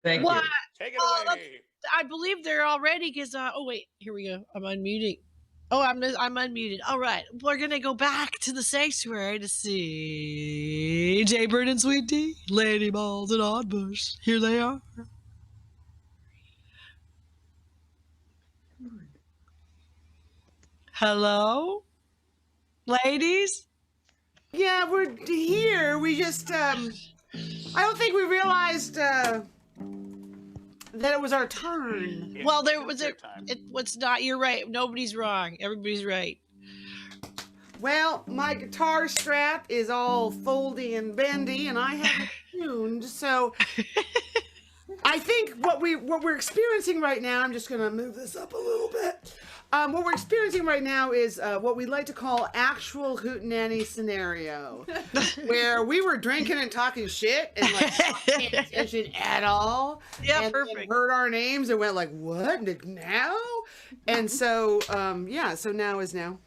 Thank What? you. Take it Oh, away. I believe they're all ready because, oh, wait, here we go. I'm unmuting. Oh, I'm unmuted. All right. We're going to go back to the sanctuary to see Jaybird and Sweet Tea, Lady Balls and Oddbush. Here they are. Hello? Ladies? Yeah, we're here. We just, I don't think we realized, that it was our turn. Yeah, Well, there it was their a. time. What's not? You're right. Nobody's wrong. Everybody's right. Well, my guitar strap is all foldy and bendy, and I haven't tuned, so I think what we're experiencing right now. I'm just gonna move this up a little bit. What we're experiencing right now is what we like to call actual Hootenanny scenario, where we were drinking and talking shit and like not paying attention at all. Yeah, and perfect. then heard our names and went like, "What now?" And so, yeah. So now is now.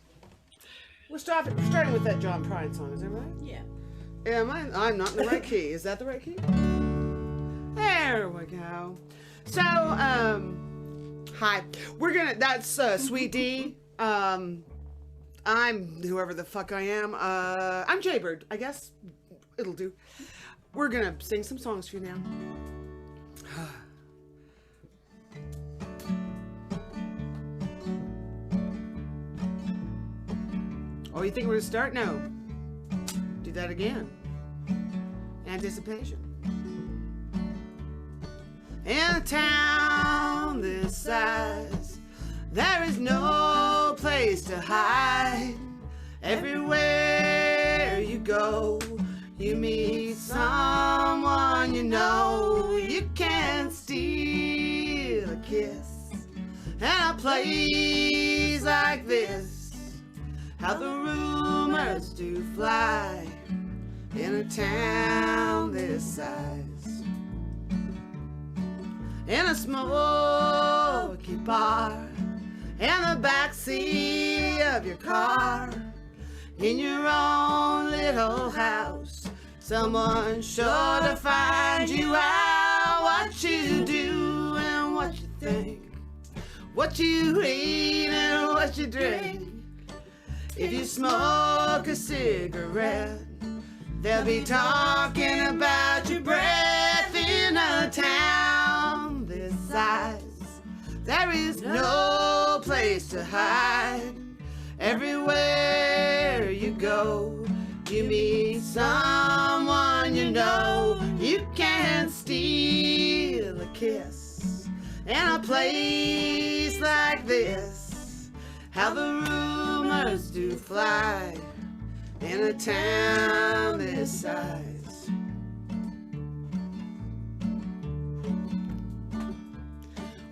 We're starting with that John Prine song. Is that right? Yeah. Am I? I'm not in the right key. Is that the right key? There we go. So, hi. We're gonna. That's Sweet D. I'm whoever the fuck I am. I'm Jaybird. I guess it'll do. We're gonna sing some songs for you now. Oh, you think we're gonna start? No. Do that again. Anticipation. In a town this size, there is no place to hide. Everywhere you go, you meet someone you know. You can't steal a kiss. And a place like this, how the rumors do fly in a town this size. In a smoky bar, in the backseat of your car, in your own little house, someone's sure to find you out. What you do and what you think, what you eat and what you drink. If you smoke a cigarette, they'll be talking about your breath. In a town this size, there is no place to hide. Everywhere you go, you meet someone you know. You can't steal a kiss. In a place like this, how the rumors do fly in a town this size.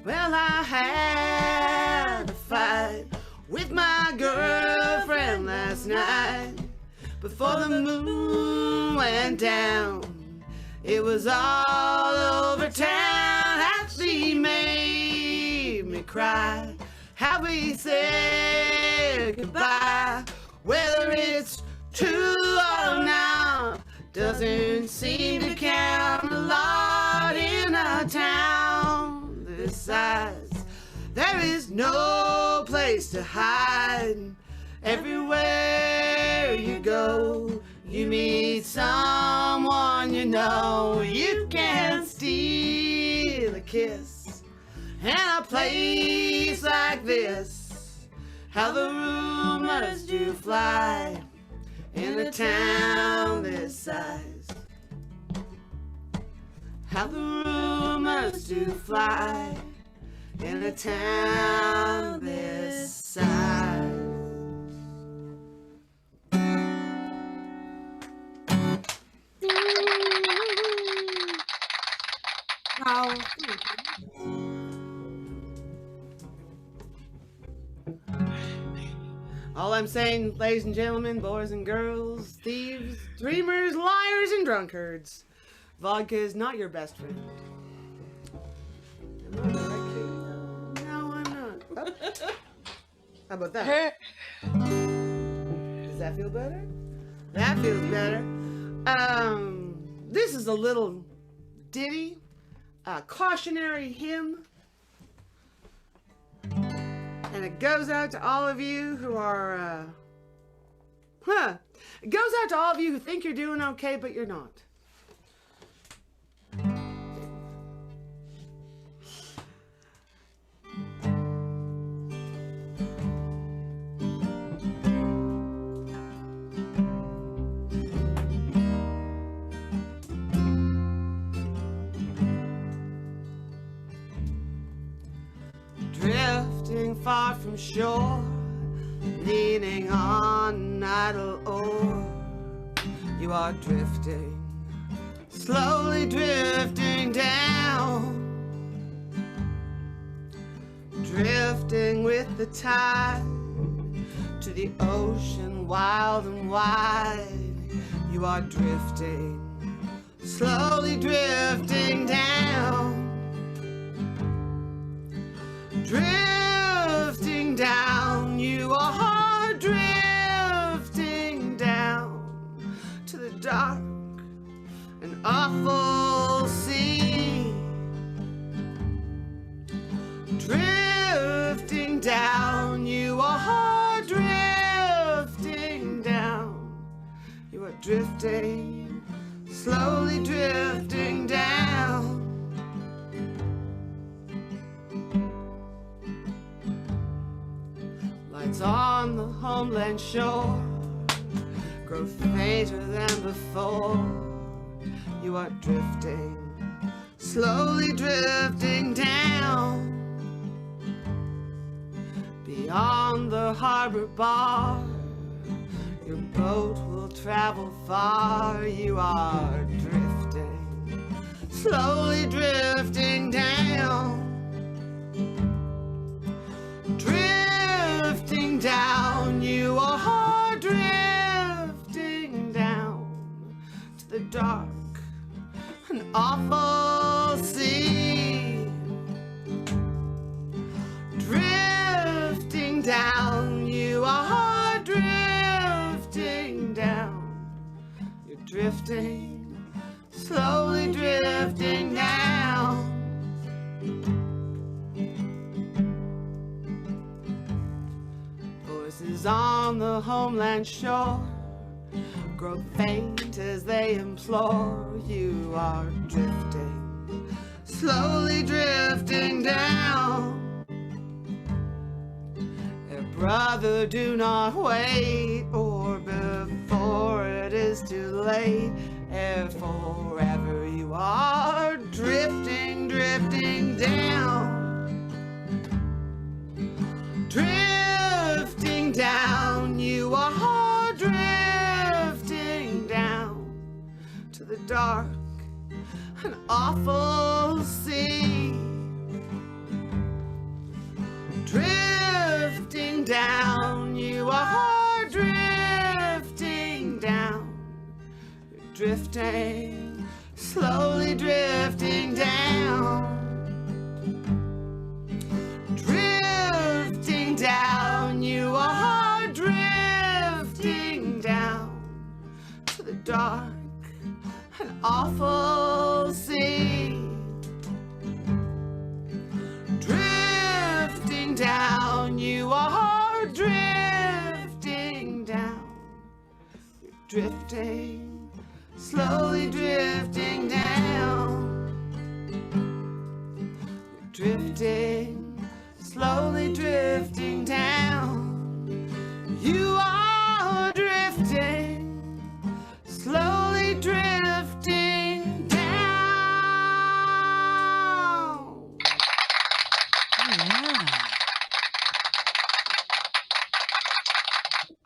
Well, I had a fight with my girlfriend last night. Before the moon went down, it was all over town. How she made me cry, how we said goodbye. Whether it's true or not doesn't seem to count a lot in a town this size. There is no place to hide. Everywhere you go, you meet someone you know. You can't steal a kiss. And a place like this, how the rumors do fly in a town this size. How the rumors do fly in a town this size. How? All I'm saying, ladies and gentlemen, boys and girls, thieves, dreamers, liars, and drunkards, vodka is not your best friend. Am I in the right key? No, I'm not. Oh. How about that? Does that feel better? That feels better. This is a little ditty cautionary hymn. And it goes out to all of you who are, it goes out to all of you who think you're doing okay, but you're not. Drifting far from shore, leaning on an idle oar, you are drifting, slowly drifting down, drifting with the tide to the ocean wild and wide. You are drifting, slowly drifting down, drifting down. You are drifting down to the dark and awful sea. Drifting down, you are drifting down. You are drifting, slowly drifting down. Lights on the homeland shore grow fainter than before. You are drifting, slowly drifting down. Beyond the harbor bar, your boat will travel far. You are drifting, slowly drifting down. Drifting down, you are drifting down to the dark and awful sea. Drifting down, you are drifting down. You're drifting, slowly drifting down. Voices on the homeland shore grow faint as they implore. You are drifting, slowly drifting down. Brother, do not wait, or before it is too late. Ere forever you are drifting, drifting down. Drifting down, you are drifting down to the dark and awful sea. Drifting down, you are drifting down. You're drifting, slowly drifting down. Drifting down, you are drifting down to the dark and awful sea. Drifting down, you are drifting down. You're drifting, slowly drifting down. You're drifting, slowly drifting down. You are drifting, slowly drifting down.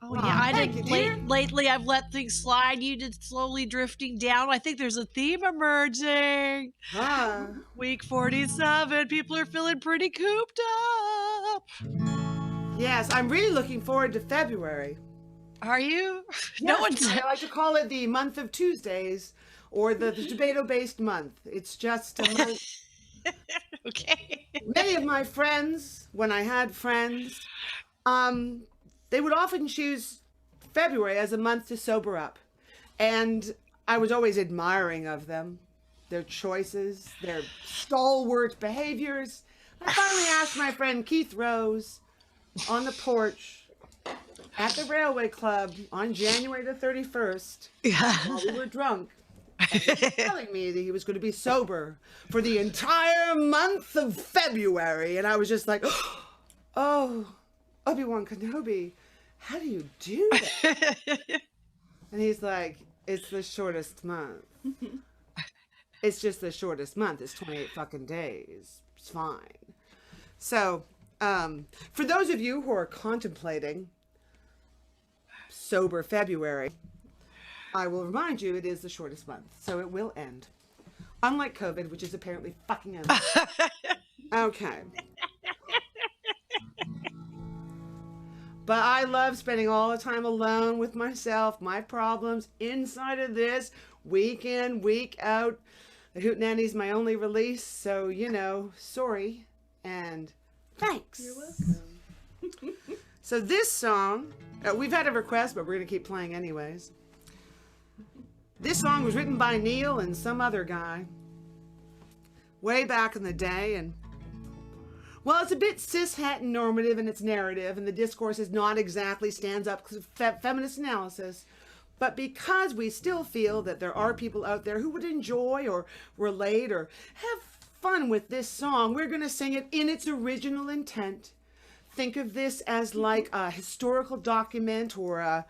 Oh yeah, I thank did. you, dear. Lately, I've let things slide. You did slowly drifting down. I think there's a theme emerging. Week 47. People are feeling pretty cooped up. Yes, I'm really looking forward to February. Are you? No No one one's. I like to call it the month of Tuesdays or the tomato-based month. It's just a month. Okay. Many of my friends, when I had friends, they would often choose February as a month to sober up. And I was always admiring of them. their choices, their stalwart behaviors. I finally asked my friend Keith Rose on the porch at the Railway Club on January the 31st, while we were drunk, and he was telling me that he was going to be sober for the entire month of February. And I was just like, oh, Obi-Wan Kenobi, how do you do that? And he's like, it's the shortest month. It's just the shortest month. It's 28 fucking days. It's fine. So, for those of you who are contemplating sober February, I will remind you it is the shortest month. So it will end. Unlike COVID, which is apparently fucking ending. Okay. But I love spending all the time alone with myself, my problems inside of this, week in, week out. The Hootenanny's my only release, so, you know, sorry and thanks. You're welcome. So this song, we've had a request, but we're going to keep playing anyways. This song was written by Neil and some other guy way back in the day, and well, it's a bit cishet and normative in its narrative, and the discourse is not exactly stands up feminist analysis. But because we still feel that there are people out there who would enjoy or relate or have fun with this song, we're going to sing it in its original intent. Think of this as like a historical document or a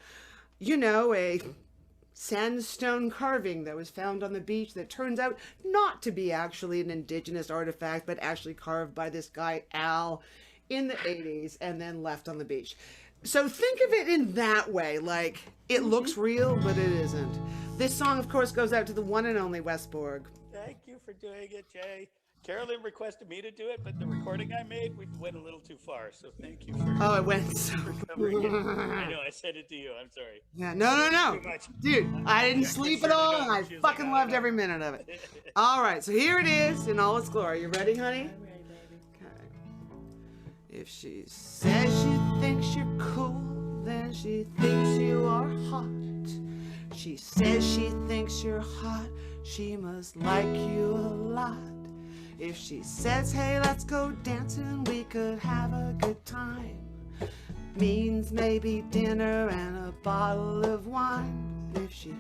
sandstone carving that was found on the beach that turns out not to be actually an indigenous artifact, but actually carved by this guy, Al, in the 80s and then left on the beach. So think of it in that way, like it looks real, but it isn't. This song, of course, goes out to the one and only Westborg. Thank you for doing it, Jay. Carolyn requested me to do it, but the recording I made, we went a little too far. So thank you for. Oh, it went so. Covering it. I know I said it to you. I'm sorry. Yeah, no, Too much. dude. I didn't sleep at all, and I She was fucking like, loved every minute of it. All right, so here it is in all its glory. You ready, honey? I'm ready, baby. Okay. If she says she thinks you're cool, then she thinks you are hot. She says she thinks you're hot, she must like you a lot. If she says, hey, let's go dancing, we could have a good time, means maybe dinner and a bottle of wine. If she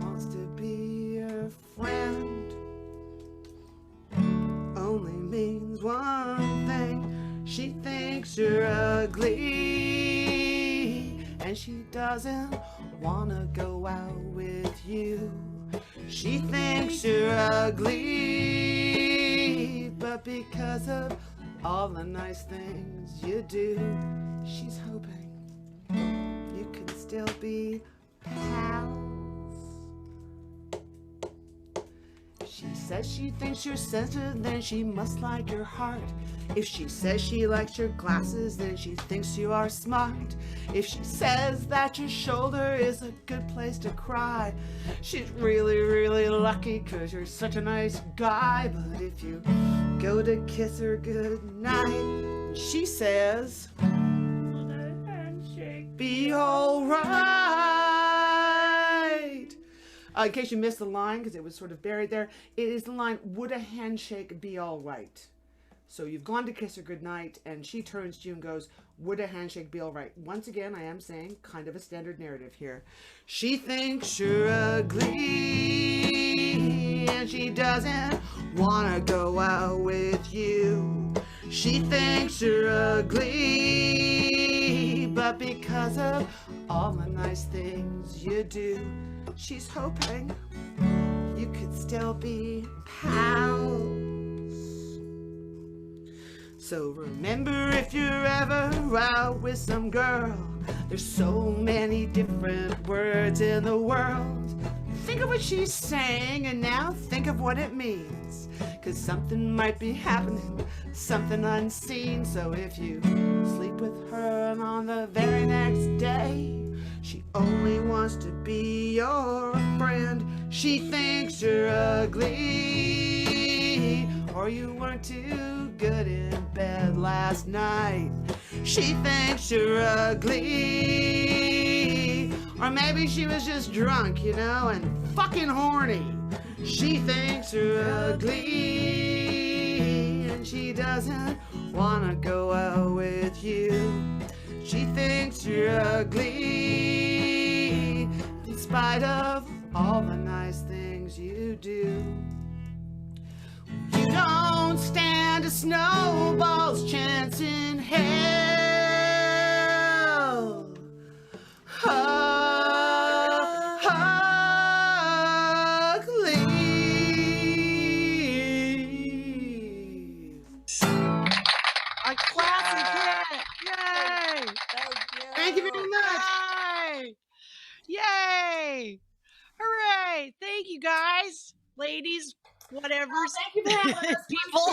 wants to be your friend, only means one thing. She thinks you're ugly, and she doesn't wanna go out with you. She thinks you're ugly, but because of all the nice things you do, she's hoping you can still be pals. She says she thinks you're sensitive, then she must like your heart. If she says she likes your glasses, then she thinks you are smart. If she says that your shoulder is a good place to cry, she's really, really lucky 'cause you're such a nice guy. But if you go to kiss her goodnight, she says, be alright. In case you missed the line, because it was sort of buried there, it is the line, would a handshake be alright? So you've gone to kiss her goodnight, and she turns to you and goes, would a handshake be alright? Once again, I am saying kind of a standard narrative here. She thinks you're ugly, and she doesn't want to go out with you. She thinks you're ugly, but because of all the nice things you do, she's hoping you could still be pals. So remember, if you're ever out with some girl, there's so many different words in the world. Think of what she's saying, and now think of what it means. 'Cause something might be happening, something unseen. So if you sleep with her and on the very next day she only wants to be your friend, she thinks you're ugly, or you weren't too good in bed last night. She thinks you're ugly, or maybe she was just drunk, and fucking horny. She thinks you're ugly, and she doesn't wanna go out with you. She thinks you're ugly, in spite of all the nice things you do. You don't stand a snowball's chance in hell. A classic hit! Yay! Thank you very much. Yay! Yay! Hooray! Thank you guys, ladies, whatever. Thank you for having us. People.